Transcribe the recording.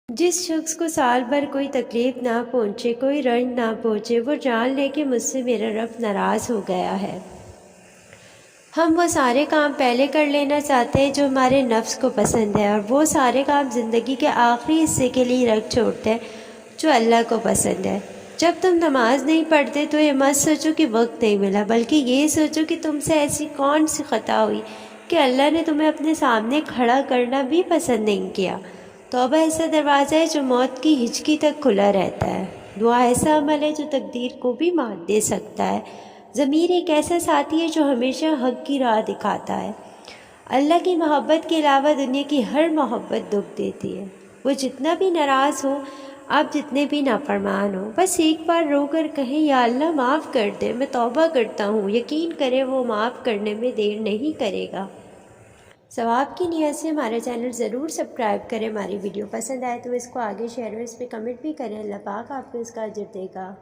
جس شخص کو سال بھر کوئی تکلیف نہ پہنچے، کوئی رنج نہ پہنچے، وہ جان لے کہ مجھ سے میرا رب ناراض ہو گیا ہے۔ ہم وہ سارے کام پہلے کر لینا چاہتے ہیں جو ہمارے نفس کو پسند ہے، اور وہ سارے کام زندگی کے آخری حصے کے لیے رکھ چھوڑتے ہیں جو اللہ کو پسند ہے۔ جب تم نماز نہیں پڑھتے تو یہ مت سوچو کہ وقت نہیں ملا، بلکہ یہ سوچو کہ تم سے ایسی کون سی خطا ہوئی کہ اللہ نے تمہیں اپنے سامنے کھڑا کرنا بھی پسند نہیں کیا۔ توبہ ایسا دروازہ ہے جو موت کی ہچکی تک کھلا رہتا ہے۔ دعا ایسا عمل ہے جو تقدیر کو بھی مات دے سکتا ہے۔ ضمیر ایک ایسا ساتھی ہے جو ہمیشہ حق کی راہ دکھاتا ہے۔ اللہ کی محبت کے علاوہ دنیا کی ہر محبت دکھ دیتی ہے۔ وہ جتنا بھی ناراض ہو، آپ جتنے بھی نافرمان ہو، بس ایک بار رو کر کہیں یا اللہ معاف کر دے، میں توبہ کرتا ہوں، یقین کرے وہ معاف کرنے میں دیر نہیں کرے گا۔ ثواب کی نیت سے ہمارا چینل ضرور سبسکرائب کریں۔ ہماری ویڈیو پسند آئے تو اس کو آگے شیئر اور اس پہ کمنٹ بھی کریں۔ اللہ پاک آپ کو اس کا اجر دے گا۔